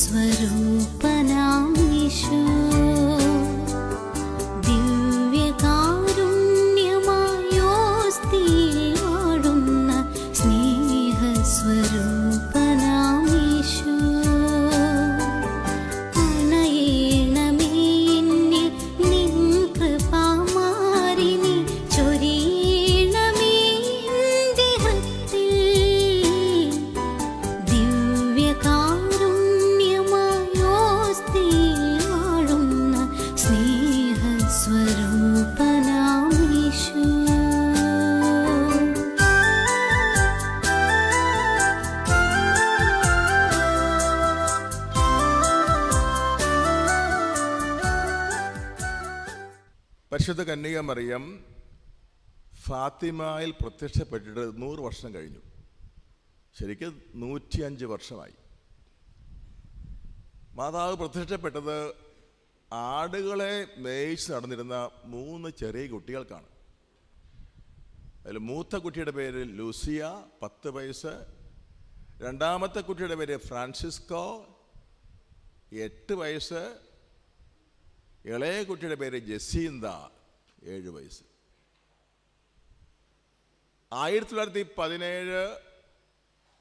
സ്വരൂപനാം യേശു ദിവ്യകാരുണ്യമായോസ്തിയിൽ വാഴുന്ന സ്നേഹസ്വരൂപനാം യേശു അണയേണമേ എന്നിൽ നിൻ കൃപാമാരിനി ചൊരിയണമേ എൻ്റെ ഹൃത്തിൽ ദിവ്യകാരുണ്യമായോസ്തിയിൽ വാഴുന്ന സ്നേഹസ്വരൂപനാം യേശു. പരിശുദ്ധ കന്യക മറിയം ഫാത്തിമയിൽ പ്രത്യക്ഷപ്പെട്ടിട്ട് 100 വർഷം കഴിഞ്ഞു. ശരിക്കും 105 വർഷമായി. മാതാവ് പ്രത്യക്ഷപ്പെട്ടത് ആടുകളെ മേയിച്ച് നടന്നിരുന്ന 3 ചെറിയ കുട്ടികൾക്കാണ്. അതിൽ മൂത്ത കുട്ടിയുടെ പേര് ലൂസിയ 10 വയസ്സ്, രണ്ടാമത്തെ കുട്ടിയുടെ പേര് ഫ്രാൻസിസ്കോ 8 വയസ്സ്, ഇളയ കുട്ടിയുടെ പേര് ജസീന്ത 7 വയസ്സ്. 1917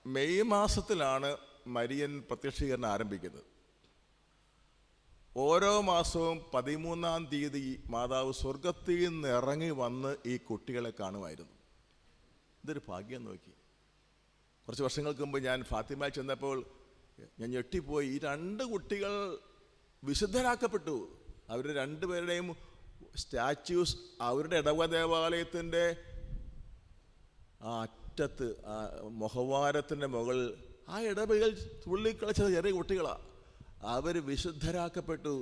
മെയ് മാസത്തിലാണ് മരിയൻ പ്രത്യക്ഷീകരണം ആരംഭിക്കുന്നത്. ഓരോ മാസവും 13-ാം തീയതി മാതാവ് സ്വർഗത്തിൽ നിന്ന് ഇറങ്ങി വന്ന് ഈ കുട്ടികളെ കാണുമായിരുന്നു. ഇതൊരു ഭാഗ്യം നോക്കി. കുറച്ച് വർഷങ്ങൾക്ക് മുമ്പ് ഞാൻ ഫാത്തിമയിൽ ചെന്നപ്പോൾ ഞാൻ ഞെട്ടിപ്പോയി. ഈ 2 കുട്ടികൾ വിശുദ്ധരാക്കപ്പെട്ടു. അവർ 2 പേരുടെയും സ്റ്റാച്യൂസ് അവരുടെ ഇടവ ദേവാലയത്തിൻ്റെ ആ അറ്റത്ത് ആ മുഖവാരത്തിൻ്റെ മുകളിൽ ആ ഇടവകൾ തുള്ളിക്കളിച്ച ചെറിയ കുട്ടികളാണ്. അവർ വിശുദ്ധരാക്കപ്പെട്ടു.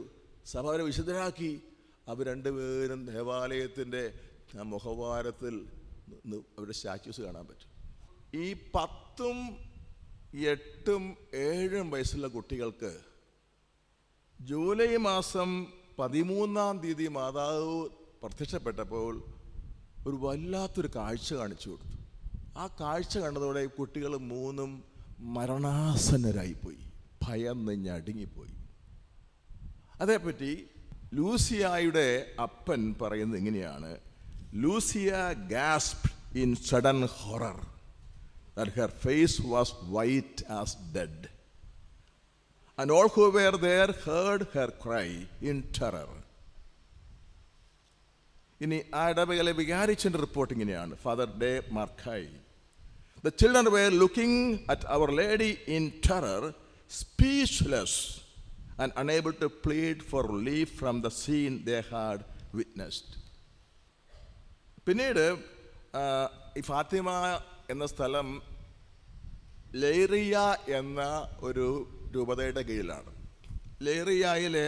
സഭ അവരെ വിശുദ്ധരാക്കി. അവർ 2 പേരും ദേവാലയത്തിൻ്റെ ആ മുഖവാരത്തിൽ അവരുടെ സ്റ്റാച്യൂസ് കാണാൻ പറ്റും. ഈ 10ഉം 8ഉം 7ഉം വയസ്സുള്ള കുട്ടികൾക്ക് ജൂലൈ മാസം 13-ാം തീയതി മാതാവ് പ്രത്യക്ഷപ്പെട്ടപ്പോൾ ഒരു വല്ലാത്തൊരു കാഴ്ച കാണിച്ചു കൊടുത്തു. ആ കാഴ്ച കണ്ടതോടെ കുട്ടികൾ 3ഉം മരണാസന്നരായിപ്പോയി, ഭയന്ന് ഞടുങ്ങിപ്പോയി. അതേപ്പറ്റി ലൂസിയായുടെ അപ്പൻ പറയുന്നത് ഇങ്ങനെയാണ്: Lucia gasped in sudden horror that her face was white as dead. And all who were there heard her cry in terror. ഇനി ആ ഇടവകയിലെ വികാരിച്ചൻ്റെ റിപ്പോർട്ട് ഇങ്ങനെയാണ്. ഫാദർ ഡേ മാർക്കായി: The children were looking at Our Lady in terror, speechless and unable to plead for relief from the scene they had witnessed. പിന്നീട് ഈ ഫാത്തിമ എന്ന സ്ഥലം ലേറിയ എന്ന ഒരു രൂപതയുടെ കീഴിലാണ്. ലേറിയയിലെ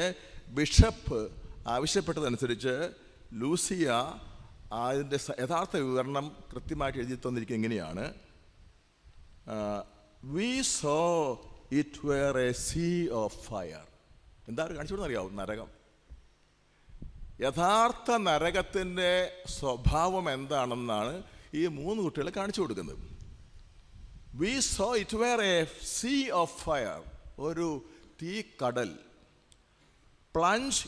ബിഷപ്പ് ആവശ്യപ്പെട്ടതനുസരിച്ച് ലൂസിയ അതിൻ്റെ യഥാർത്ഥ വിവരണം കൃത്യമായിട്ട് എഴുതി തന്നിരിക്കുന്നത് ഇങ്ങനെയാണ്: We saw it were a sea of fire. എന്താ കാണിച്ചു അറിയാവും? നരകം. യഥാർത്ഥ നരകത്തിൻ്റെ സ്വഭാവം എന്താണെന്നാണ് ഈ 3 കുട്ടികളെ കാണിച്ചു കൊടുക്കുന്നത്. We saw it were a sea of fire. ഒരു Theekkadal. Plunge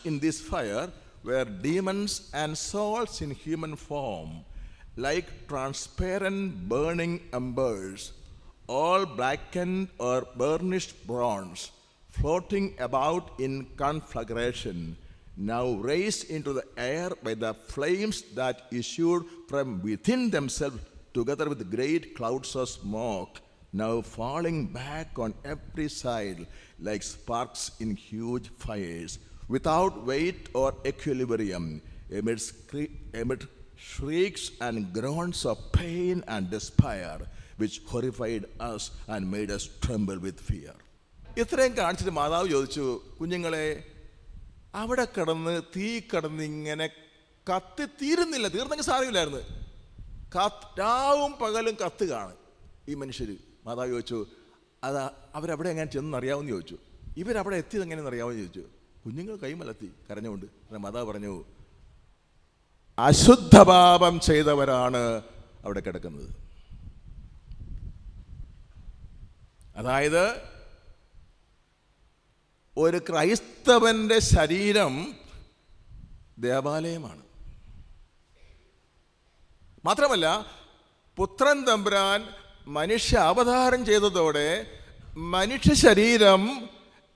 in this fire were demons and souls in human form, like transparent burning embers, all blackened or burnished bronze, floating about in conflagration, now raised into the air by the flames that issued from within themselves, together with great clouds of smoke, now falling back on every side like sparks in huge fires, without weight or equilibrium, amid shrieks and groans of pain and despair, which horrified us and made us tremble with fear. ഇത്രയും കാണിച്ചിട്ട് മാതാവ് ചോദിച്ചു, കുഞ്ഞുങ്ങളെ, അവിടെ കിടന്ന് തീ കിടന്ന് ഇങ്ങനെ കത്തിത്തീരുന്നില്ല, തീർന്നെങ്കിൽ സാരമില്ലായിരുന്നു, രാവും പകലും കത്തുകയാണ് ഈ മനുഷ്യർ. മാതാവ് ചോദിച്ചു, അതാ അവരവിടെ എങ്ങനെ ചെന്ന് അറിയാമെന്ന് ചോദിച്ചു. ഇവരവിടെ എത്തിയത് എങ്ങനെയെന്ന് അറിയാമെന്ന് ചോദിച്ചു. കുഞ്ഞുങ്ങൾ കൈമലത്തി കരഞ്ഞുകൊണ്ട്. മാതാവ് പറഞ്ഞു, അശുദ്ധപാപം ചെയ്തവരാണ് അവിടെ കിടക്കുന്നത്. അതായത് ഒരു ക്രൈസ്തവന്റെ ശരീരം ദേവാലയമാണ്. മാത്രമല്ല, പുത്രൻ തമ്പുരാൻ മനുഷ്യ അവതാരം ചെയ്തതോടെ മനുഷ്യ ശരീരം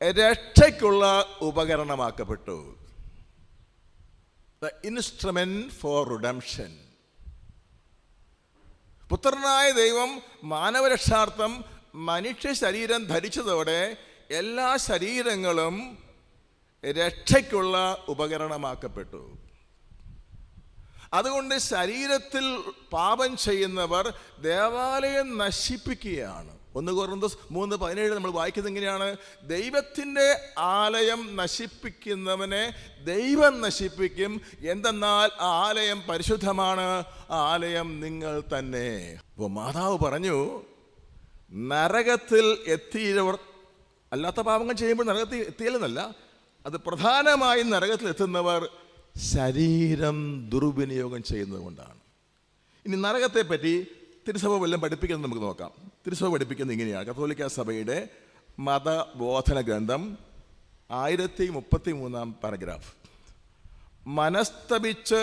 രക്ഷയ്ക്കുള്ള ഉപകരണമാക്കപ്പെട്ടു. The instrument for redemption. പുത്രനായ ദൈവം മാനവരക്ഷാർത്ഥം മനുഷ്യ ശരീരം ധരിച്ചതോടെ എല്ലാ ശരീരങ്ങളും രക്ഷയ്ക്കുള്ള ഉപകരണമാക്കപ്പെട്ടു. അതുകൊണ്ട് ശരീരത്തിൽ പാപം ചെയ്യുന്നവർ ദേവാലയം നശിപ്പിക്കുകയാണ്. 1 കൊരിന്ത്യർ 3:17 നമ്മൾ വായിക്കുന്നത് എങ്ങനെയാണ്? ദൈവത്തിൻ്റെ ആലയം നശിപ്പിക്കുന്നവനെ ദൈവം നശിപ്പിക്കും. എന്തെന്നാൽ ആ ആലയം പരിശുദ്ധമാണ്, ആ ആലയം നിങ്ങൾ തന്നെ. അപ്പോൾ മാതാവ് പറഞ്ഞു, നരകത്തിൽ എത്തിയവർ അല്ലാത്ത പാപങ്ങൾ ചെയ്യുമ്പോൾ നരകത്തിൽ എത്തിയില്ലെന്നല്ല, അത് പ്രധാനമായും നരകത്തിൽ എത്തുന്നവർ ശരീരം ദുർവിനിയോഗം ചെയ്യുന്നത് കൊണ്ടാണ്. ഇനി നരകത്തെ പറ്റി തിരുസഭ വല്ലതും പഠിപ്പിക്കുന്നത് നമുക്ക് നോക്കാം. തിരുസഭ പഠിപ്പിക്കുന്നത് ഇങ്ങനെയാണ്. കത്തോലിക്ക സഭയുടെ മതബോധന ഗ്രന്ഥം 1033 പാരഗ്രാഫ്. മനസ്തപിച്ച്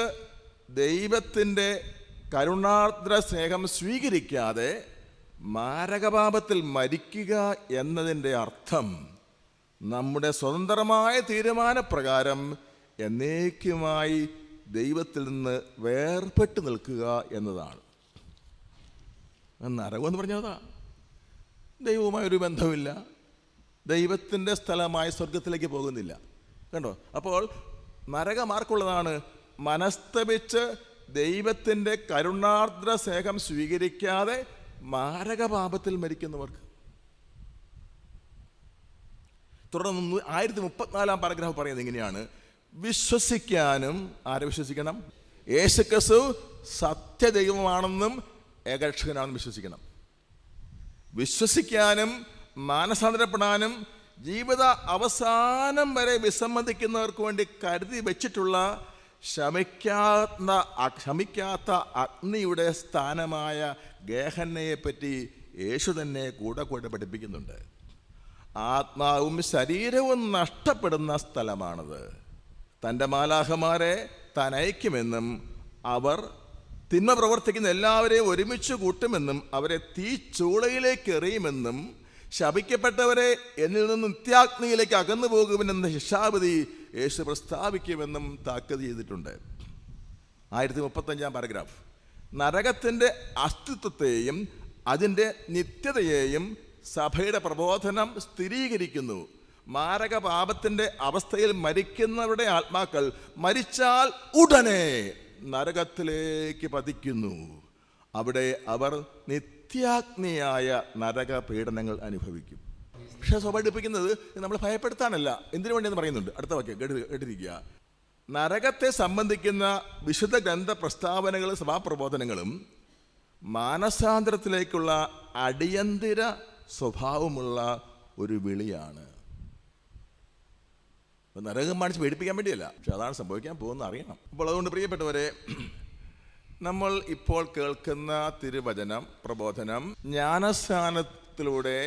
ദൈവത്തിൻ്റെ കരുണാർദ്ര സ്നേഹം സ്വീകരിക്കാതെ മാരകപാപത്തിൽ മരിക്കുക എന്നതിൻ്റെ അർത്ഥം നമ്മുടെ സ്വതന്ത്രമായ തീരുമാനപ്രകാരം എന്നേക്കുമായി ദൈവത്തിൽ നിന്ന് വേർപെട്ട് നിൽക്കുക എന്നതാണ്. നരകമെന്ന് പറഞ്ഞതാ. ദൈവവുമായി ഒരു ബന്ധമില്ല, ദൈവത്തിൻ്റെ സ്ഥലമായ സ്വർഗത്തിലേക്ക് പോകുന്നില്ല. കണ്ടോ? അപ്പോൾ നരകം ആർക്കുള്ളതാണ്? മനസ്തപിച്ച് ദൈവത്തിൻ്റെ കരുണാർദ്ര സ്നേഹം സ്വീകരിക്കാതെ മാരകപാപത്തിൽ മരിക്കുന്നവർക്ക്. തുടർന്ന് 1034 പാരഗ്രാഫ് പറയുന്നത് ഇങ്ങനെയാണ്: വിശ്വസിക്കാനും, ആരെ വിശ്വസിക്കണം? യേശുക്രിസ്തു സത്യദൈവമാണെന്നും ഏകരക്ഷകനാണെന്നും വിശ്വസിക്കണം. വിശ്വസിക്കാനും മാനസാന്തരപ്പെടാനും ജീവിത അവസാനം വരെ വിസമ്മതിക്കുന്നവർക്ക് വേണ്ടി കരുതി വെച്ചിട്ടുള്ള ശമിക്കാത്ത അഗ്നിയുടെ സ്ഥാനമായ ഗേഹന്നയെപ്പറ്റി യേശു തന്നെ കൂടെ പഠിപ്പിക്കുന്നുണ്ട്. ആത്മാവും ശരീരവും നഷ്ടപ്പെടുന്ന സ്ഥലമാണത്. തൻ്റെ മാലാഖമാരെ താൻ അയക്കുമെന്നും അവർ തിന്മ പ്രവർത്തിക്കുന്ന എല്ലാവരെയും ഒരുമിച്ച് കൂട്ടുമെന്നും അവരെ തീച്ചൂളയിലേക്ക് എറിയുമെന്നും ശപിക്കപ്പെട്ടവരെ എന്നിൽ നിന്ന് നിത്യാഗ്നിയിലേക്ക് അകന്നു പോകുമെന്ന ശിക്ഷാവിധി യേശു പ്രസ്താവിക്കുമെന്നും താക്കീത് ചെയ്തിട്ടുണ്ട്. 1035 പാരഗ്രാഫ്. നരകത്തിൻ്റെ അസ്തിത്വത്തെയും അതിൻ്റെ നിത്യതയെയും സഭയുടെ പ്രബോധനം സ്ഥിരീകരിക്കുന്നു. മാരകപാപത്തിൻ്റെ അവസ്ഥയിൽ മരിക്കുന്നവരുടെ ആത്മാക്കൾ മരിച്ചാൽ ഉടനെ നരകത്തിലേക്ക് പതിക്കുന്നു. അവിടെ അവർ നിത്യാഗ്നിയായ നരക പീഡനങ്ങൾ അനുഭവിക്കും. പക്ഷേ സഭ പഠിപ്പിക്കുന്നത് നമ്മൾ ഭയപ്പെടുത്താനല്ല. എന്തിനു വേണ്ടിയെന്ന് പറയുന്നുണ്ട്. അടുത്ത വാക്യം കേട്ടിരിക്കുക. നരകത്തെ സംബന്ധിക്കുന്ന വിശുദ്ധ ഗ്രന്ഥ പ്രസ്താവനകളും സഭാപ്രബോധനങ്ങളും മാനസാന്തരത്തിലേക്കുള്ള അടിയന്തര സ്വഭാവമുള്ള ഒരു വിളിയാണ്. നരകം കാണിച്ച് പേടിപ്പിക്കാൻ വേണ്ടിയല്ല, പക്ഷെ അതാണ് സംഭവിക്കാൻ പോകുന്നത് അറിയണം. അപ്പോൾ അതുകൊണ്ട് പ്രിയപ്പെട്ടവരെ, നമ്മൾ ഇപ്പോൾ കേൾക്കുന്ന തിരുവചനം പ്രബോധനം ജ്ഞാനസ്നാനത്തിലൂടെ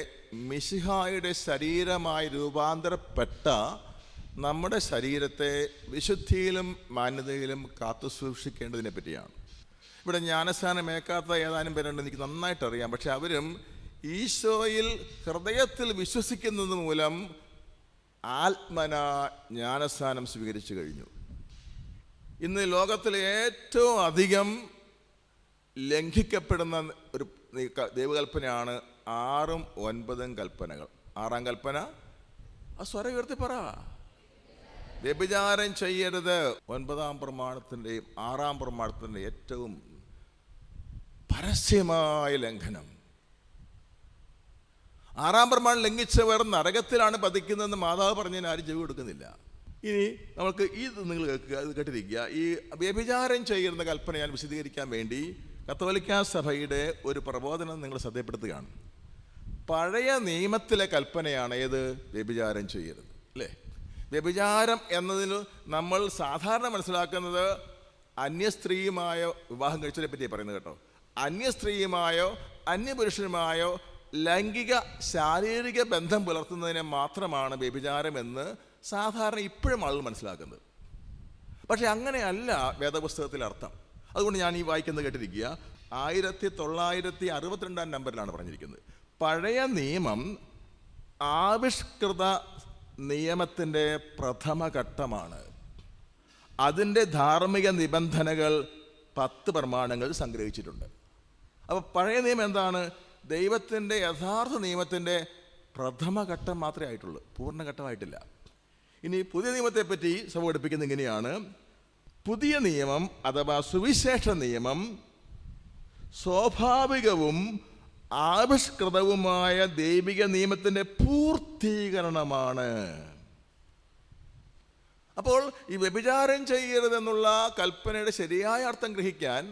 മിശിഹായുടെ ശരീരമായി രൂപാന്തരപ്പെട്ട നമ്മുടെ ശരീരത്തെ വിശുദ്ധിയിലും മാന്യതയിലും കാത്തു സൂക്ഷിക്കേണ്ടതിനെ പറ്റിയാണ്. ഇവിടെ ജ്ഞാനസ്നാനം ഏക്കാത്ത ഏതാനും പേരുണ്ട്, എനിക്ക് നന്നായിട്ടറിയാം. പക്ഷെ അവരും ഈശോയിൽ ഹൃദയത്തിൽ വിശ്വസിക്കുന്നത് മൂലം ആത്മന ജ്ഞാനസ്നാനം സ്വീകരിച്ചു കഴിഞ്ഞു. ഇന്ന് ലോകത്തിൽ ഏറ്റവും അധികം ലംഘിക്കപ്പെടുന്ന ഒരു ദൈവകൽപ്പനയാണ് 6ഉം 9ഉം കൽപ്പനകൾ. 6ാം കൽപ്പന സ്വരം ഉയർത്തി പറ, വ്യഭിചാരം ചെയ്യരുത്. 9ാം പ്രമാണത്തിൻ്റെയും 6ാം പ്രമാണത്തിൻ്റെ ഏറ്റവും പരസ്യമായ ലംഘനം. 6ാം പ്രമാണം ലംഘിച്ചവർ നരകത്തിലാണ് പതിക്കുന്നതെന്ന് മാതാവ് പറഞ്ഞതിന് ആരും ചെവി കൊടുക്കുന്നില്ല. ഇനി നമുക്ക് ഇത് നിങ്ങൾ കേൾക്കുക, ഇത് കേട്ടിരിക്കുക. ഈ വ്യഭിചാരം ചെയ്യുന്ന കൽപ്പന ഞാൻ വിശദീകരിക്കാൻ വേണ്ടി കത്തോലിക്ക സഭയുടെ ഒരു പ്രബോധനം നിങ്ങൾ ശ്രദ്ധപ്പെടുത്തുകയാണ്. പഴയ നിയമത്തിലെ കൽപ്പനയാണ് ഏത്? വ്യഭിചാരം ചെയ്യരുത്, അല്ലേ? വ്യഭിചാരം എന്നതിന് നമ്മൾ സാധാരണ മനസ്സിലാക്കുന്നത് അന്യസ്ത്രീയുമായോ വിവാഹം കഴിച്ചതിനെ പറ്റിയാണ് പറയുന്നത് കേട്ടോ. അന്യസ്ത്രീയുമായോ അന്യപുരുഷനുമായോ ലൈംഗിക ശാരീരിക ബന്ധം പുലർത്തുന്നതിനെ മാത്രമാണ് വ്യഭിചാരമെന്ന് സാധാരണ ഇപ്പോഴും ആളുകൾ മനസ്സിലാക്കുന്നത്. പക്ഷെ അങ്ങനെയല്ല വേദപുസ്തകത്തിലെ അർത്ഥം. അതുകൊണ്ട് ഞാൻ ഈ വായിക്കുന്നത് കേട്ടിരിക്കുക. 1962 നമ്പറിലാണ് പറഞ്ഞിരിക്കുന്നത്. പഴയ നിയമം ആവിഷ്കൃത നിയമത്തിൻ്റെ പ്രഥമ ഘട്ടമാണ്. അതിൻ്റെ ധാർമ്മിക നിബന്ധനകൾ 10 പ്രമാണങ്ങൾ സംഗ്രഹിച്ചിട്ടുണ്ട്. അപ്പോൾ പഴയ നിയമം എന്താണ്? ദൈവത്തിൻ്റെ യഥാർത്ഥ നിയമത്തിൻ്റെ പ്രഥമഘട്ടം മാത്രമേ ആയിട്ടുള്ളൂ, പൂർണ്ണഘട്ടമായിട്ടില്ല. ഇനി പുതിയ നിയമത്തെപ്പറ്റി സഭ പഠിപ്പിക്കുന്നത് ഇങ്ങനെയാണ്: പുതിയ നിയമം അഥവാ സുവിശേഷ നിയമം സ്വാഭാവികവും ആവിഷ്കൃതവുമായ ദൈവിക നിയമത്തിൻ്റെ പൂർത്തീകരണമാണ്. അപ്പോൾ ഈ വ്യഭിചാരം ചെയ്യരുതെന്നുള്ള കൽപ്പനയുടെ ശരിയായ അർത്ഥം ഗ്രഹിക്കാൻ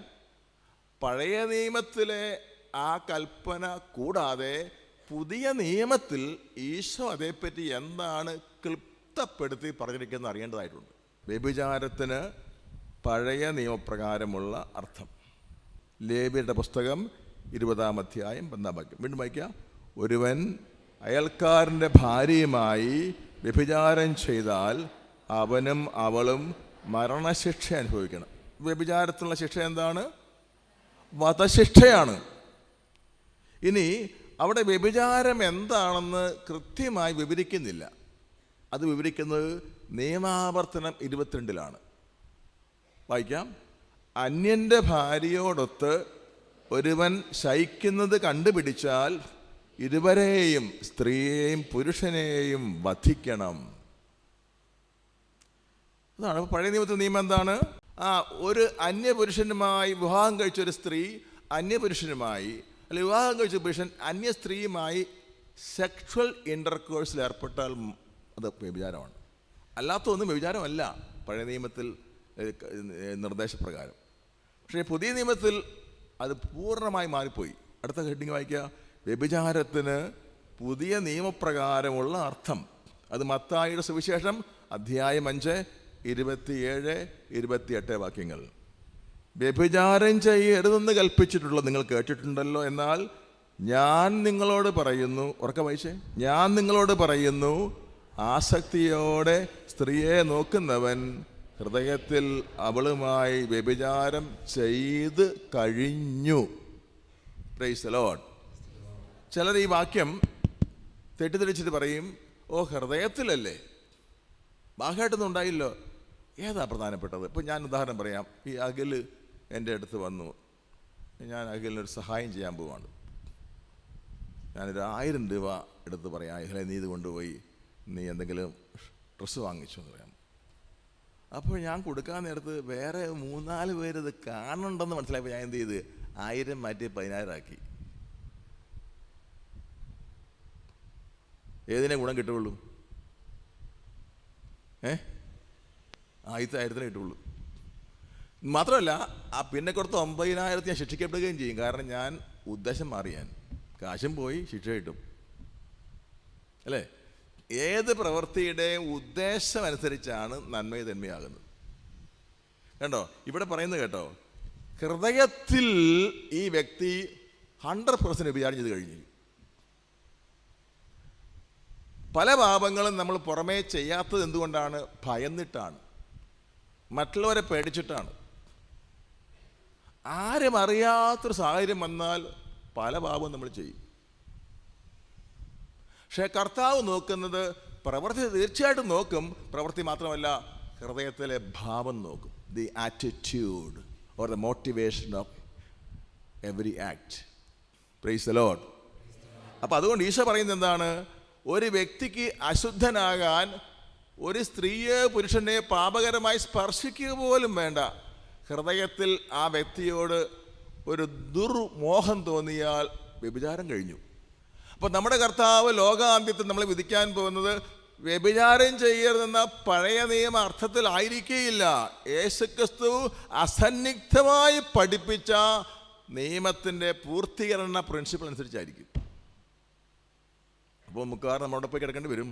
പഴയ നിയമത്തിലെ ആ കൽപ്പന കൂടാതെ പുതിയ നിയമത്തിൽ ഈശോ അതേപ്പറ്റി എന്താണ് ക്ലിപ്തപ്പെടുത്തി പറഞ്ഞിരിക്കുന്നത് അറിയേണ്ടതായിട്ടുണ്ട്. വ്യഭിചാരത്തിന് പഴയ നിയമപ്രകാരമുള്ള അർത്ഥം. ലേവ്യരുടെ പുസ്തകം 20-ാം അധ്യായം 1-ാം വാക്യം വീണ്ടും വായിക്കുക. ഒരുവൻ അയൽക്കാരൻ്റെ ഭാര്യയുമായി വ്യഭിചാരം ചെയ്താൽ അവനും അവളും മരണശിക്ഷ അനുഭവിക്കണം. വ്യഭിചാരത്തിനുള്ള ശിക്ഷ എന്താണ്? വധശിക്ഷയാണ്. ഇനി അവിടെ വ്യഭിചാരം എന്താണെന്ന് കൃത്യമായി വിവരിക്കുന്നില്ല. അത് വിവരിക്കുന്നത് നിയമാവർത്തനം 22-ലാണ്. വായിക്കാം. അന്യൻ്റെ ഭാര്യയോടൊത്ത് ഒരുവൻ ശയിക്കുന്നത് കണ്ടുപിടിച്ചാൽ ഇരുവരെയും, സ്ത്രീയെയും പുരുഷനെയും വധിക്കണം. അതാണ് പഴയ നിയമത്തിലെ നിയമം. എന്താണ്? ഒരു അന്യപുരുഷനുമായി വിവാഹം കഴിച്ച ഒരു സ്ത്രീ അന്യപുരുഷനുമായി, അല്ലെങ്കിൽ വിവാഹം കഴിച്ച പുരുഷൻ അന്യ സ്ത്രീയുമായി സെക്ഷൽ ഇൻ്റർകോഴ്സിൽ ഏർപ്പെട്ടാൽ അത് വ്യഭിചാരമാണ്. അല്ലാത്തൊന്നും വ്യഭിചാരമല്ല പഴയ നിയമത്തിൽ നിർദ്ദേശപ്രകാരം. പക്ഷേ പുതിയ നിയമത്തിൽ അത് പൂർണ്ണമായി മാറിപ്പോയി. അടുത്ത ഹെഡിങ് വായിക്കുക. വ്യഭിചാരത്തിന് പുതിയ നിയമപ്രകാരമുള്ള അർത്ഥം. അത് മത്തായിയുടെ സുവിശേഷം അധ്യായം 5, 27, 28 വാക്യങ്ങൾ. വ്യഭിചാരം ചെയ്യരുതെന്ന് കൽപ്പിച്ചിട്ടുള്ളത് നിങ്ങൾ കേട്ടിട്ടുണ്ടല്ലോ. എന്നാൽ ഞാൻ നിങ്ങളോട് പറയുന്നു, ഉറക്കെ വായിച്ചേ, ഞാൻ നിങ്ങളോട് പറയുന്നു, ആസക്തിയോടെ സ്ത്രീയെ നോക്കുന്നവൻ ഹൃദയത്തിൽ അവളുമായി വ്യഭിചാരം ചെയ്ത് കഴിഞ്ഞു. Price the Lord. ചിലർ ഈ വാക്യം തെറ്റിദ്ധരിച്ചിട്ട് പറയും, ഹൃദയത്തിലല്ലേ, ബാഹ്യമായിട്ടൊന്നും ഉണ്ടായില്ലോ. ഏതാ പ്രധാനപ്പെട്ടത്? ഇപ്പോൾ ഞാൻ ഉദാഹരണം പറയാം. ഈ അഖിൽ എൻ്റെ അടുത്ത് വന്നു. ഞാൻ അഖിലിനൊരു സഹായം ചെയ്യാൻ പോവാണ്. ഞാനൊരു 1000 രൂപ എടുത്ത് പറയാം, അഖിലെ നീ ഇത് കൊണ്ടുപോയി നീ എന്തെങ്കിലും ഡ്രസ്സ് വാങ്ങിച്ചു എന്ന് പറയാം. അപ്പോൾ ഞാൻ കൊടുക്കാൻ നേരത്ത് വേറെ 3-4 പേര് ഇത് കാണുന്നുണ്ടെന്ന് മനസ്സിലായപ്പോൾ ഞാൻ എന്ത് ചെയ്ത് 1000 മാറ്റി 10000 ആക്കി. ഏതിനെ ഗുണം കിട്ടുള്ളൂ? 1000 കിട്ടുള്ളൂ. മാത്രമല്ല പിന്നെ കൊടുത്ത 9000 ഞാൻ ശിക്ഷിക്കപ്പെടുകയും ചെയ്യും. കാരണം ഞാൻ ഉദ്ദേശം മാറി, ഞാൻ കാശും പോയി, ശിക്ഷ കിട്ടും അല്ലേ? ഏത് പ്രവൃത്തിയുടെ ഉദ്ദേശം അനുസരിച്ചാണ് നന്മയും തന്മയാകുന്നത്. കണ്ടോ ഇവിടെ പറയുന്നത് കേട്ടോ, ഹൃദയത്തിൽ ഈ വ്യക്തി 100% വ്യഭിചാരം ചെയ്ത് കഴിഞ്ഞു. പല പാപങ്ങളും നമ്മൾ പുറമേ ചെയ്യാത്തത് എന്തുകൊണ്ടാണ്? ഭയന്നിട്ടാണ്, മറ്റുള്ളവരെ പേടിച്ചിട്ടാണ്. ആരും അറിയാത്തൊരു സാഹചര്യം വന്നാൽ പല പാപവും നമ്മൾ ചെയ്യും. പക്ഷേ കർത്താവ് നോക്കുന്നത് പ്രവൃത്തി തീർച്ചയായിട്ടും നോക്കും. പ്രവൃത്തി മാത്രമല്ല, ഹൃദയത്തിലെ ഭാവം നോക്കും. The attitude or the motivation of every act. Price the Lord. അപ്പം അതുകൊണ്ട് ഈശോ പറയുന്നത് എന്താണ്? ഒരു വ്യക്തിക്ക് അശുദ്ധനാകാൻ ഒരു സ്ത്രീയെ പുരുഷനെ പാപകരമായി സ്പർശിക്കുക പോലും വേണ്ട. ഹൃദയത്തിൽ ആ വ്യക്തിയോട് ഒരു ദുർമോഹം തോന്നിയാൽ വ്യഭിചാരം കഴിഞ്ഞു. അപ്പോൾ നമ്മുടെ കർത്താവ് ലോകാന്ത്യത്തിൽ നമ്മൾ വിധിക്കാൻ പോകുന്നത് വ്യഭിചാരം ചെയ്യരുതെന്ന പഴയ നിയമ അർത്ഥത്തിൽ ആയിരിക്കുകയില്ല. യേശുക്രിസ്തു അസന്നിഗ്ധമായി പഠിപ്പിച്ച നിയമത്തിൻ്റെ പൂർത്തീകരണ പ്രിൻസിപ്പിൾ അനുസരിച്ചായിരിക്കും. അപ്പോൾ മിക്കവാറും നമ്മളോട് പോയി കിടക്കേണ്ടി വരും.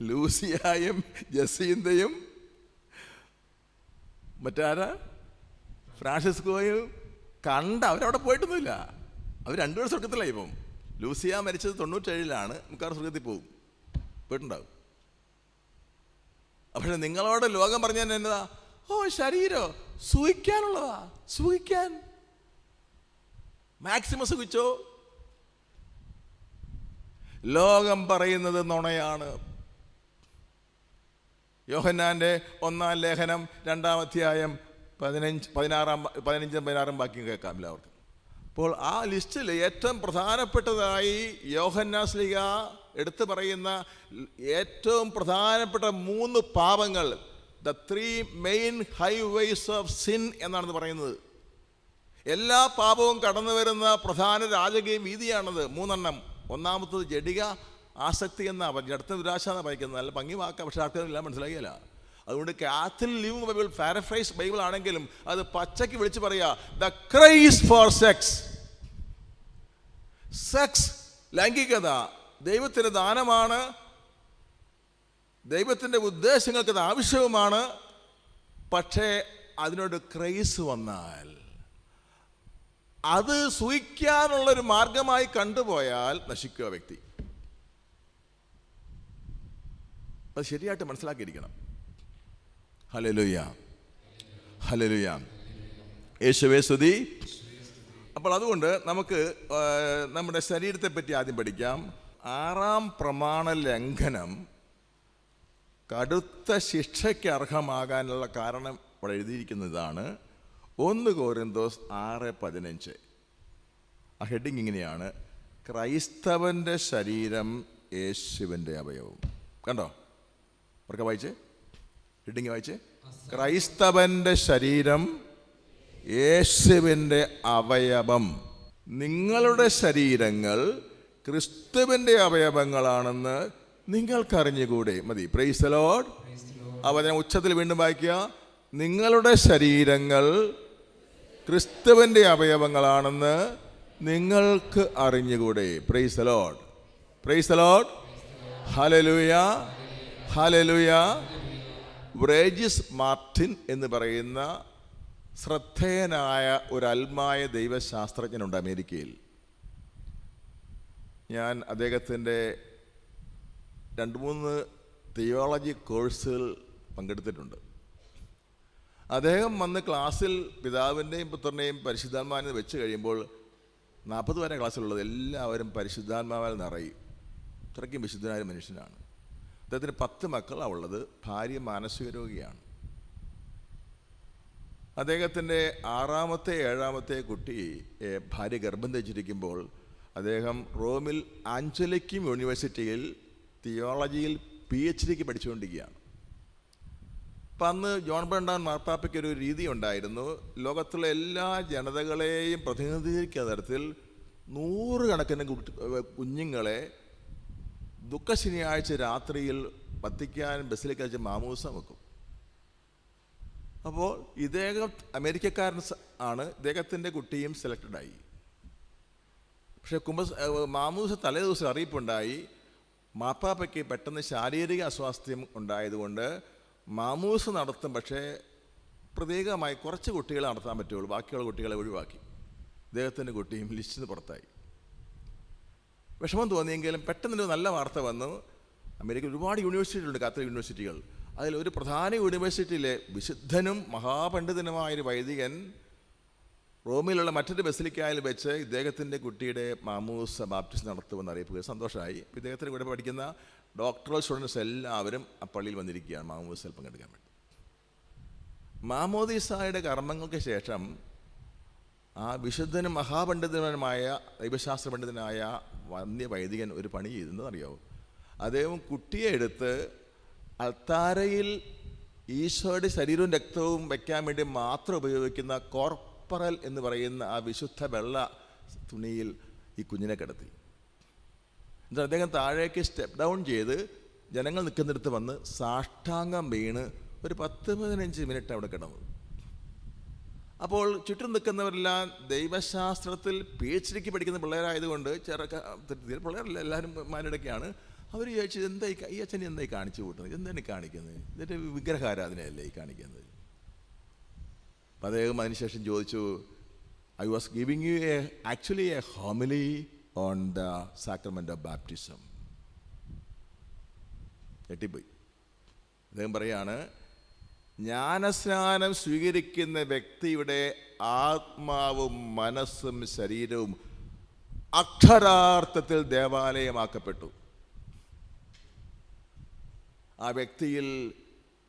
ലൂസിയായും ജസീന്തയും മറ്റാരാ ഫ്രാൻസിസ്കോയും അവരവിടെ പോയിട്ടൊന്നുമില്ല. അവർ രണ്ടുപേരും സ്വർഗത്തിലായി ഇപ്പം. ലൂസിയ മരിച്ചത് 97-ലാണ്. മിക്കവാറും സ്വർഗത്തിൽ പോകും, പോയിട്ടുണ്ടാവും. പക്ഷെ നിങ്ങളോട് ലോകം പറഞ്ഞാൽ എന്നതാ? ഓ, ശരീരോ സുഖിക്കാനുള്ളതാ, സുഖിക്കാൻ മാക്സിമം സുഖിച്ചോ. ലോകം പറയുന്നത് നുണയാണ്. യോഹന്നാന്റെ 1-ാം ലേഖനം 2-ാം അധ്യായം 15-16 വാക്യം കേൾക്കാം എല്ലാവർക്കും. അപ്പോൾ ആ ലിസ്റ്റിൽ ഏറ്റവും പ്രധാനപ്പെട്ടതായി യോഹന്നാൻ ശ്ലീഹ എടുത്തു പറയുന്ന ഏറ്റവും പ്രധാനപ്പെട്ട 3 പാപങ്ങൾ, the 3 main highways of sin എന്നാണ് പറയുന്നത്. എല്ലാ പാപവും കടന്നു വരുന്ന പ്രധാന രാജകീയ വീതിയാണത്. 3 ഒന്നാമത്തത് ജഡിക ആസക്തി എന്നാണ് പറഞ്ഞത്. അടുത്ത നിരാശ എന്നാണ് വായിക്കുന്നത്. നല്ല ഭംഗി വാക്കാം, പക്ഷെ ആൾക്കാരെല്ലാം മനസ്സിലാക്കിയല്ല. അതുകൊണ്ട് Catholic Living Bible, paraphrase Bible ആണെങ്കിലും അത് പച്ചയ്ക്ക് വിളിച്ച് പറയുക, the cries for sex. Sex, ലൈംഗികത ദൈവത്തിൻ്റെ ദാനമാണ്, ദൈവത്തിൻ്റെ ഉദ്ദേശങ്ങൾക്ക് അത് ആവശ്യവുമാണ്. പക്ഷേ അതിനോട് ക്രൈസ് വന്നാൽ, അത് സൂഹിക്കാനുള്ളൊരു മാർഗമായി കണ്ടുപോയാൽ നശിക്കുക വ്യക്തി. അത് ശരിയായിട്ട് മനസ്സിലാക്കിയിരിക്കണം. ഹല്ലേലൂയ, ഹല്ലേലൂയ, യേശുവേ സ്തുതി. അപ്പോൾ അതുകൊണ്ട് നമുക്ക് നമ്മുടെ ശരീരത്തെ പറ്റി ആദ്യം പഠിക്കാം. 6-ാം പ്രമാണ ലംഘനം കടുത്ത ശിക്ഷയ്ക്ക് അർഹമാകാനുള്ള കാരണം ഇവിടെ എഴുതിയിരിക്കുന്നതാണ്. 1 Corinthians 6:15. ആ ഹെഡിങ് ഇങ്ങനെയാണ്: ക്രൈസ്തവൻ്റെ ശരീരം യേശുവിൻ്റെ അവയവം. കണ്ടോ? അവർക്ക് വായിച്ചേ, ഹെഡിങ് വായിച്ചേ. ക്രൈസ്തവൻ്റെ ശരീരം യേശുവിൻ്റെ അവയവം. നിങ്ങളുടെ ശരീരങ്ങൾ ക്രിസ്തുവിൻ്റെ അവയവങ്ങളാണെന്ന് നിങ്ങൾക്കറിഞ്ഞുകൂടെ. മതി. Praise the Lord. അവനെ ഉച്ചത്തിൽ വീണ്ടും വായിക്കുക. നിങ്ങളുടെ ശരീരങ്ങൾ ക്രിസ്തുവിൻ്റെ അവയവങ്ങളാണെന്ന് നിങ്ങൾക്ക് അറിഞ്ഞുകൂടെ. Praise the Lord, praise the Lord, hallelujah, hallelujah. വ്രേജിസ് മാർട്ടിൻ എന്ന് പറയുന്ന ശ്രദ്ധേയനായ ഒരു അൽമായ ദൈവശാസ്ത്രജ്ഞനുണ്ട് അമേരിക്കയിൽ. ഞാൻ അദ്ദേഹത്തിൻ്റെ 2-3 തിയോളജി കോഴ്സുകൾ പങ്കെടുത്തിട്ടുണ്ട്. അദ്ദേഹം വന്ന് ക്ലാസ്സിൽ പിതാവിൻ്റെയും പുത്രൻ്റെയും പരിശുദ്ധാത്മാവിനെ വെച്ച് കഴിയുമ്പോൾ 40 വരെ ക്ലാസ്സിലുള്ളത് എല്ലാവരും പരിശുദ്ധാത്മാവിൽ നിറയും. ഇത്രയ്ക്കും വിശുദ്ധനായ മനുഷ്യനാണ്. അദ്ദേഹത്തിന് 10 മക്കളാണ് ഉള്ളത്. ഭാര്യ മാനസിക രോഗിയാണ്. അദ്ദേഹത്തിൻ്റെ 6-ാമത്തെ 7-ാമത്തെ കുട്ടിയെ ഭാര്യ ഗർഭം ധരിച്ചിരിക്കുമ്പോൾ അദ്ദേഹം റോമിൽ ആഞ്ചലിക്കം യൂണിവേഴ്സിറ്റിയിൽ തിയോളജിയിൽ PhD പഠിച്ചുകൊണ്ടിരിക്കുകയാണ്. അപ്പം അന്ന് ജോൺ ബ്രണ്ടാൻ മാർപ്പാപ്പയ്ക്ക് ഒരു രീതി ഉണ്ടായിരുന്നു. ലോകത്തുള്ള എല്ലാ ജനതകളെയും പ്രതിനിധീകരിക്കുന്ന തരത്തിൽ 100 കണക്കിന് കുഞ്ഞുങ്ങളെ ദുഃഖശനിയാഴ്ച രാത്രിയിൽ വത്തിക്കാൻ ബസിലേക്ക് വെച്ച് മാമൂസം വെക്കും. അപ്പോൾ ഇദ്ദേഹം അമേരിക്കക്കാരൻ ആണ്. ഇദ്ദേഹത്തിൻ്റെ കുട്ടിയും സെലക്റ്റഡായി. പക്ഷേ മാമൂസ തലേ ദിവസം അറിയിപ്പുണ്ടായി. മാപ്പാപ്പയ്ക്ക് പെട്ടെന്ന് ശാരീരിക അസ്വാസ്ഥ്യം ഉണ്ടായതുകൊണ്ട് മാമൂസ നടത്തും, പക്ഷേ പ്രത്യേകമായി കുറച്ച് കുട്ടികളെ നടത്താൻ പറ്റുള്ളൂ. ബാക്കിയുള്ള കുട്ടികളെ ഒഴിവാക്കി. ഇദ്ദേഹത്തിൻ്റെ കുട്ടിയും ലിസ്റ്റിൽ നിന്ന് പുറത്തായി. വിഷമം തോന്നിയെങ്കിലും പെട്ടെന്നൊരു നല്ല വാർത്ത വന്നു. അമേരിക്കയിൽ ഒരുപാട് യൂണിവേഴ്സിറ്റികളുണ്ട്, കാത്തലിക് യൂണിവേഴ്സിറ്റികൾ. അതിലൊരു പ്രധാന യൂണിവേഴ്സിറ്റിയിലെ വിശുദ്ധനും മഹാപണ്ഡിതനുമായൊരു വൈദികൻ റോമിലുള്ള മറ്റൊരു ബസിലിക്കായിൽ വെച്ച് ഇദ്ദേഹത്തിൻ്റെ കുട്ടിയുടെ മാമൂസ ബാപ്റ്റിസം നടത്തുമെന്ന് അറിയിപ്പ്. സന്തോഷമായി. ഇദ്ദേഹത്തിൻ്റെ കൂടെ പഠിക്കുന്ന ഡോക്ടറൽ സ്റ്റുഡൻസ് എല്ലാവരും ആ പള്ളിയിൽ വന്നിരിക്കുകയാണ് മാമൂസയിൽ പങ്കെടുക്കാൻ വേണ്ടി. മാമോദീസായുടെ കർമ്മങ്ങൾക്ക് ശേഷം ആ വിശുദ്ധനും മഹാപണ്ഡിതനുമായ ദൈവശാസ്ത്ര പണ്ഡിതനായ വന്യവൈദികൻ ഒരു പണി ചെയ്തെന്ന് അറിയാവോ? അദ്ദേഹം കുട്ടിയെ എടുത്ത് അൾത്താരയിൽ ഈശോയുടെ ശരീരവും രക്തവും വയ്ക്കാൻ വേണ്ടി മാത്രം ഉപയോഗിക്കുന്ന കോർപ്പറൽ എന്ന് പറയുന്ന ആ വിശുദ്ധ വെള്ള തുണിയിൽ ഈ കുഞ്ഞിനെ കിടത്തി. എന്നിട്ട് അദ്ദേഹം താഴേക്ക് സ്റ്റെപ്പ് ഡൗൺ ചെയ്ത് ജനങ്ങൾ നിൽക്കുന്നിടത്ത് വന്ന് സാഷ്ടാംഗം വീണ് ഒരു 10-15 മിനിറ്റ് അവിടെ കിടന്നു. അപ്പോൾ ചുറ്റും നിൽക്കുന്നവരെല്ലാം ദൈവശാസ്ത്രത്തിൽ PhD പഠിക്കുന്ന പിള്ളേരായതുകൊണ്ട് പിള്ളേരല്ല, എല്ലാവരും മാനിടയ്ക്കാണ്. അവർ ചോദിച്ചത്, എന്തായി ഈ അച്ഛനെ എന്തായി കാണിച്ചു കൂട്ടുന്നത്, എന്താണ് കാണിക്കുന്നത്, ഇതിൻ്റെ വിഗ്രഹാരാധനയല്ലേ ഈ കാണിക്കുന്നത്? അപ്പം അദ്ദേഹം അതിനുശേഷം ചോദിച്ചു, I was giving you actually a homily on the sacrament of baptism. ഞെട്ടിപ്പോയി. അദ്ദേഹം പറയാണ്, ജ്ഞാനസ്നാനം സ്വീകരിക്കുന്ന വ്യക്തിയുടെ ആത്മാവും മനസ്സും ശരീരവും അക്ഷരാർത്ഥത്തിൽ ദേവാലയമാക്കപ്പെട്ടു. ആ വ്യക്തിയിൽ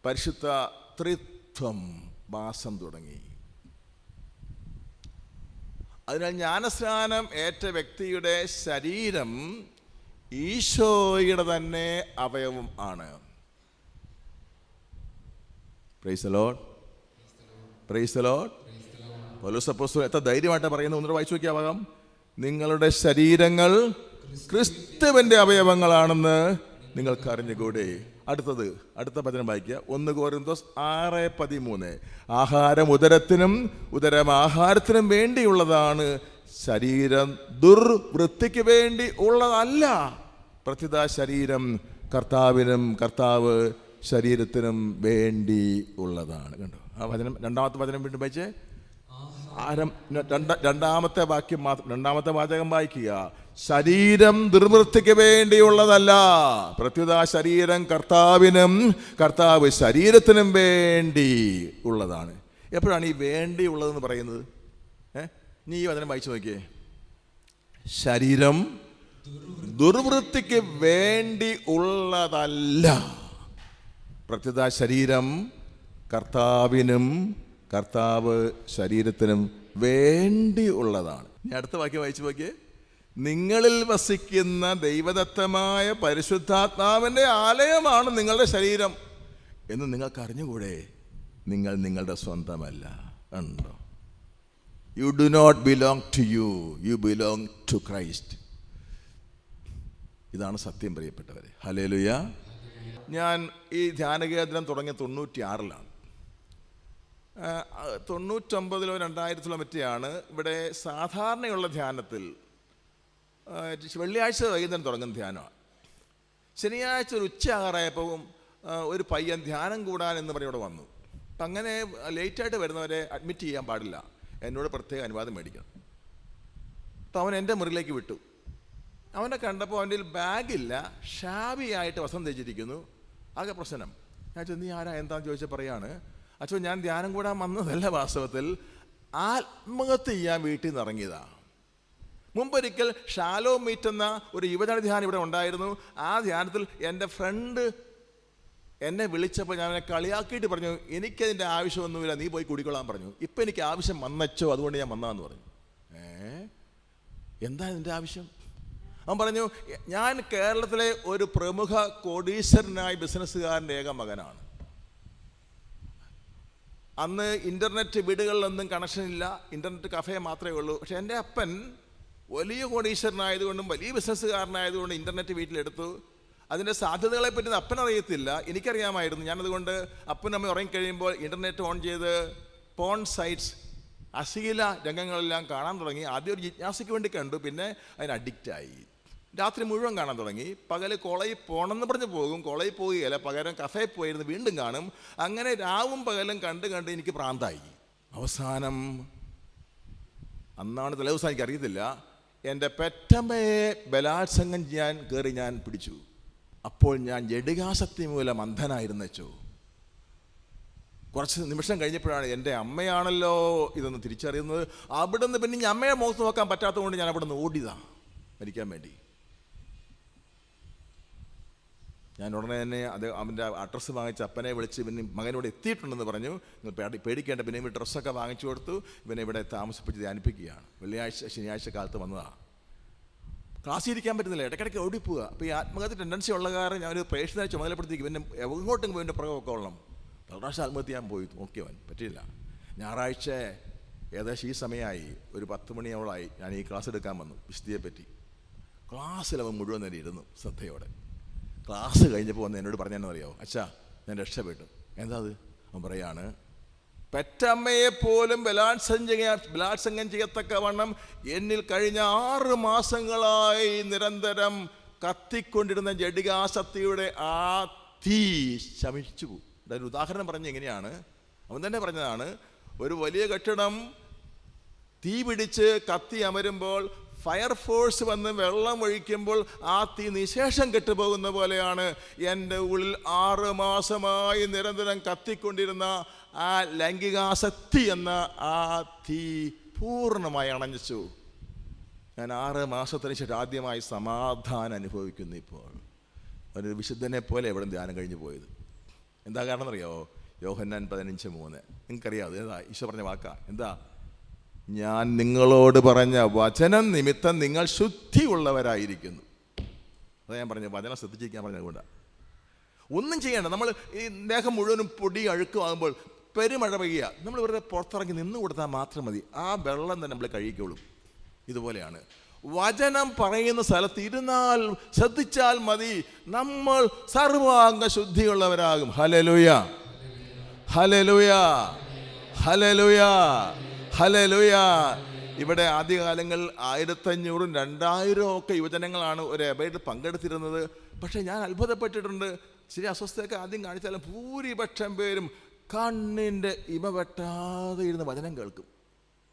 പരിശുദ്ധ ത്രിത്വം വാസം തുടങ്ങി. അതിനാൽ ജ്ഞാനസ്നാനം ഏറ്റ വ്യക്തിയുടെ ശരീരം ഈശോയുടെ തന്നെ അവയവം ആണ്. Praise the Lord, praise the Lord. Paulose അപ്പോസ്തലൻ എത്ര ധൈര്യമായിട്ട് പറയുന്നത് ഒന്നുകൂടെ വായിച്ചു നോക്കിയാവാം. നിങ്ങളുടെ ശരീരങ്ങൾ ക്രിസ്തുവിൻ്റെ അവയവങ്ങളാണെന്ന് നിങ്ങൾക്ക് അറിഞ്ഞുകൂടെ. അടുത്ത വചനം വായിക്കുക. 1 കൊരിന്തോസ് 6:13. ആഹാരം ഉദരത്തിനും ഉദരം ആഹാരത്തിനും വേണ്ടിയുള്ളതാണ്, ശരീരം ദുർവൃത്തിക്ക് വേണ്ടി ഉള്ളതല്ല. പ്രത്യുത ശരീരം കർത്താവിനും കർത്താവ് ശരീരത്തിനും വേണ്ടി ഉള്ളതാണ്. കണ്ടോ ആ വചനം? രണ്ടാമത്തെ വചനം വീണ്ടും വായിച്ചേ. രണ്ടാമത്തെ വാചകം വായിക്കുക. ശരീരം ദുർവൃത്തിക്ക് വേണ്ടിയുള്ളതല്ല, പ്രത്യുത ശരീരം കർത്താവിനും കർത്താവ് ശരീരത്തിനും വേണ്ടി ഉള്ളതാണ്. എപ്പോഴാണ് ഈ വേണ്ടി ഉള്ളതെന്ന് പറയുന്നത്? നീ ഈ വചനം വായിച്ചു നോക്കിയേ. ശരീരം ദുർവൃത്തിക്ക് വേണ്ടി ഉള്ളതല്ല, പ്രത്യുത ശരീരം കർത്താവിനും കർത്താവ് ശരീരത്തിനും വേണ്ടി ഉള്ളതാണ്. ഇനി അടുത്ത വാക്യം വായിച്ചു നോക്കിയേ. നിങ്ങളിൽ വസിക്കുന്ന ദൈവദത്തമായ പരിശുദ്ധാത്മാവിൻ്റെ ആലയമാണ് നിങ്ങളുടെ ശരീരം എന്ന് നിങ്ങൾക്ക് അറിഞ്ഞുകൂടെ. നിങ്ങൾ നിങ്ങളുടെ സ്വന്തമല്ല. ഉണ്ടോ? You do not belong to you, you belong to Christ. ഇതാണ് സത്യം, പ്രിയപ്പെട്ടവരെ. ഹല്ലേലൂയ. ഞാൻ ഈ ധ്യാനകേന്ദ്രം തുടങ്ങിയ 96-ലാണ്. 99-ലോ 2000-ലോ മറ്റെയാണ് ഇവിടെ സാധാരണയുള്ള ധ്യാനത്തിൽ വെള്ളിയാഴ്ച വൈകുന്നേരം തുടങ്ങുന്ന ധ്യാനമാണ്. ശനിയാഴ്ച ഒരു ഉച്ചയാകാറായപ്പോൾ ഒരു പയ്യൻ ധ്യാനം കൂടാൻ എന്ന് പറഞ്ഞ് ഇവിടെ വന്നു. അപ്പം അങ്ങനെ ലേറ്റായിട്ട് വരുന്നവരെ അഡ്മിറ്റ് ചെയ്യാൻ പാടില്ല, എന്നോട് പ്രത്യേക അനുവാദം മേടിക്കണം. അപ്പം അവൻ എൻ്റെ മുറിയിലേക്ക് വിട്ടു. അവനെ കണ്ടപ്പോൾ അവൻ്റെ ബാഗില്ല, ഷാബിയായിട്ട് വസ്ത്രം ധരിച്ചിരിക്കുന്നു. ആകെ പ്രശ്നം. ഞാൻ ചോദിച്ചു, നീ ആരാ എന്താണെന്ന് ചോദിച്ചാൽ പറയാണ്, അച്ഛൻ ഞാൻ ധ്യാനം കൂടാൻ വന്നതല്ല, വാസ്തവത്തിൽ ആത്മഹത്യ ചെയ്യാൻ വീട്ടിൽ നിന്ന് ഇറങ്ങിയതാണ്. മുമ്പൊരിക്കൽ ഷാലോ മീറ്റ് എന്ന ഒരു യുവജന ധ്യാനം ഇവിടെ ഉണ്ടായിരുന്നു. ആ ധ്യാനത്തിൽ എൻ്റെ ഫ്രണ്ട് എന്നെ വിളിച്ചപ്പോൾ ഞാൻ അവനെ കളിയാക്കിയിട്ട് പറഞ്ഞു, എനിക്കതിൻ്റെ ആവശ്യമൊന്നുമില്ല, നീ പോയി കുടിക്കൊള്ളാൻ പറഞ്ഞു. ഇപ്പം എനിക്ക് ആവശ്യം വന്നച്ചോ, അതുകൊണ്ട് ഞാൻ വന്നതെന്ന് പറഞ്ഞു. എന്താ നിൻ്റെ ആവശ്യം? അവൻ പറഞ്ഞു, ഞാൻ കേരളത്തിലെ ഒരു പ്രമുഖ കോടീശ്വരനായ ബിസിനസ്സുകാരൻ്റെ ഏക മകനാണ്. അന്ന് ഇൻ്റർനെറ്റ് വീടുകളിലൊന്നും കണക്ഷനില്ല, ഇൻ്റർനെറ്റ് കഫേ മാത്രമേ ഉള്ളൂ. പക്ഷെ എൻ്റെ അപ്പൻ വലിയ കോടീശ്വരനായതുകൊണ്ടും വലിയ ബിസിനസ്സുകാരനായതുകൊണ്ട് ഇൻ്റർനെറ്റ് വീട്ടിലെടുത്തു. അതിൻ്റെ സാധ്യതകളെ പറ്റി അപ്പനറിയത്തില്ല, എനിക്കറിയാമായിരുന്നു. ഞാനതുകൊണ്ട് അപ്പനും അമ്മ ഉറങ്ങിക്കഴിയുമ്പോൾ ഇൻ്റർനെറ്റ് ഓൺ ചെയ്ത് പോൺ സൈറ്റ്സ്, അശ്ലീല രംഗങ്ങളെല്ലാം കാണാൻ തുടങ്ങി. ആദ്യം ഒരു ജിജ്ഞാസയ്ക്ക് വേണ്ടി കണ്ടു, പിന്നെ അതിന് അഡിക്റ്റായി. രാത്രി മുഴുവൻ കാണാൻ തുടങ്ങി. പകൽ കോളേജിൽ പോകണമെന്ന് പറഞ്ഞ് പോകും, കോളേജിൽ പോവുകയില്ല, പകരം കഫേയിൽ പോയിരുന്നു വീണ്ടും കാണും. അങ്ങനെ രാവും പകലും കണ്ട് എനിക്ക് പ്രാന്തായി. അവസാനം അന്നാണ് തലേദിവസം, എനിക്കറിയത്തില്ല, എൻ്റെ പെറ്റമ്മയെ ബലാത്സംഗം ചെയ്യാൻ കയറി ഞാൻ പിടിച്ചു. അപ്പോൾ ഞാൻ ജഡികാസക്തി മൂലം അന്ധനായിരുന്നച്ചോ. കുറച്ച് നിമിഷം കഴിഞ്ഞപ്പോഴാണ് എൻ്റെ അമ്മയാണല്ലോ ഇതൊന്ന് തിരിച്ചറിയുന്നത്. അവിടെ നിന്ന് പിന്നെ ഞാൻ അമ്മയെ മുഖത്ത് നോക്കാൻ പറ്റാത്തതുകൊണ്ട് ഞാൻ അവിടെ നിന്ന് ഓടിയതാണ് മരിക്കാൻ വേണ്ടി. ഞാൻ ഉടനെ തന്നെ അവൻ്റെ അഡ്രസ്സ് വാങ്ങിച്ച് അപ്പനെ വിളിച്ച് പിന്നെ മകനോട് എത്തിയിട്ടുണ്ടെന്ന് പറഞ്ഞു. പേടിക്കേണ്ട, പിന്നെ ഇവർ ഡ്രസ്സൊക്കെ വാങ്ങിച്ചു കൊടുത്തു. ഇവനെ ഇവിടെ താമസിപ്പിച്ച് ധ്യാനിപ്പിക്കുകയാണ്. ശനിയാഴ്ച കാലത്ത് വന്നതാണ്. ക്ലാസ്സിൽ ഇരിക്കാൻ പറ്റുന്നില്ല, ഇടയ്ക്കിടയ്ക്ക് ഓടിപ്പോവുക. അപ്പോൾ ഈ ആത്മഹത്യ ടെൻഡൻസി ഉള്ള കാരണം ഞാനൊരു പ്രേക്ഷകനായി ചുമതലപ്പെടുത്തിക്കും. ഇവൻ്റെ എങ്ങോട്ടും പോയി എൻ്റെ പുറകെ കൊള്ളണം. പല പ്രാവശ്യം ആത്മഹത്യ ചെയ്യാൻ പോയി നോക്കിയവൻ, പറ്റിയില്ല. ഞായറാഴ്ച ഏകദേശം ഈ സമയമായി, ഒരു 10 മണിയോളായി, ഞാൻ ഈ ക്ലാസ് എടുക്കാൻ വന്നു വിശുദ്ധിയെപ്പറ്റി. ക്ലാസ്സിൽ അവൻ മുഴുവൻ നേരം ഇരുന്നു ശ്രദ്ധയോടെ. ക്ലാസ് കഴിഞ്ഞപ്പോൾ വന്ന് എന്നോട് പറഞ്ഞെന്നറിയാമോ, അച്ഛാ ഞാൻ രക്ഷപ്പെട്ടു. എന്താ അത്? അവൻ പറയാണ്, പെറ്റമ്മയെ പോലും ബലാത്സംഗം ചെയ്യത്തക്കവണ്ണം എന്നിൽ കഴിഞ്ഞ 6 മാസങ്ങളായി നിരന്തരം കത്തിക്കൊണ്ടിരുന്ന ജഡികാസക്തിയുടെ ആ തീ ശമിച്ചു. ഒരു ഉദാഹരണം പറഞ്ഞ് എങ്ങനെയാണ്, അവൻ തന്നെ പറഞ്ഞതാണ്, ഒരു വലിയ കെട്ടിടം തീ പിടിച്ച് കത്തി അമരുമ്പോൾ ഫയർഫോഴ്സ് വന്ന് വെള്ളം ഒഴിക്കുമ്പോൾ ആ തീ നിശേഷം കെട്ടുപോകുന്ന പോലെയാണ് എൻ്റെ ഉള്ളിൽ 6 മാസമായി നിരന്തരം കത്തിക്കൊണ്ടിരുന്ന ആ ലൈംഗികാസക്തി എന്ന ആ തീ പൂർണ്ണമായി അണഞ്ഞു. ഞാൻ 6 മാസത്തിന് ശേഷം ആദ്യമായി സമാധാനം അനുഭവിക്കുന്നു. ഇപ്പോൾ ഒരു വിശുദ്ധനെ പോലെ എവിടെ ധ്യാനം കഴിഞ്ഞു പോയത്. എന്താ കാരണം എന്നറിയാമോ? യോഹന്നാൻ 15:3 നിങ്ങൾക്കറിയാം. ഏതാ ഈശോ പറഞ്ഞ വാക്കാ? എന്താ? ഞാൻ നിങ്ങളോട് പറഞ്ഞ വചനം നിമിത്തം നിങ്ങൾ ശുദ്ധിയുള്ളവരായിരിക്കുന്നു. അതാ ഞാൻ പറഞ്ഞത്, വചനം ശ്രദ്ധിച്ചിരിക്കാൻ പറഞ്ഞതുകൊണ്ടാണ്. ഒന്നും ചെയ്യണ്ട. നമ്മൾ ഈ ദേഹം മുഴുവനും പൊടി അഴുക്കുമാകുമ്പോൾ പെരുമഴ പെയ്യുക, നമ്മൾ വെറുതെ പുറത്തിറങ്ങി നിന്ന് കൊടുത്താൽ മാത്രം മതി. ആ വെള്ളം തന്നെ നമ്മൾ കഴിക്കുള്ളൂ. ഇതുപോലെയാണ് വചനം പറയുന്ന സ്ഥലത്ത് ഇരുന്നാൽ ശ്രദ്ധിച്ചാൽ മതി, നമ്മൾ സർവാംഗ ശുദ്ധിയുള്ളവരാകും. Hallelujah, hallelujah, hallelujah, hallelujah. ഇവിടെ ആദ്യകാലങ്ങളിൽ 1500 2000 ഒക്കെ യുവജനങ്ങളാണ് ഒരു എബൈഡിൽ പങ്കെടുത്തിരുന്നത്. പക്ഷേ ഞാൻ അത്ഭുതപ്പെട്ടിട്ടുണ്ട്. ശരി, അസ്വസ്ഥയൊക്കെ ആദ്യം കാണിച്ചാലും ഭൂരിപക്ഷം പേരും കണ്ണിൻ്റെ ഇമ വെട്ടാതെ ഇരുന്ന് വചനം കേൾക്കും.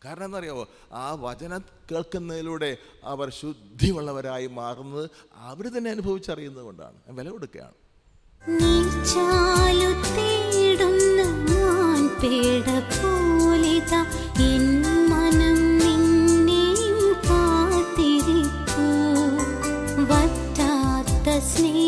കാരണം എന്താ അറിയാമോ? ആ വചനം കേൾക്കുന്നതിലൂടെ അവർ ശുദ്ധിയുള്ളവരായി മാറുന്നത് അവർ തന്നെ അനുഭവിച്ചറിയുന്നത് കൊണ്ടാണ്. വില കൊടുക്കുകയാണ്. സ്നേഹ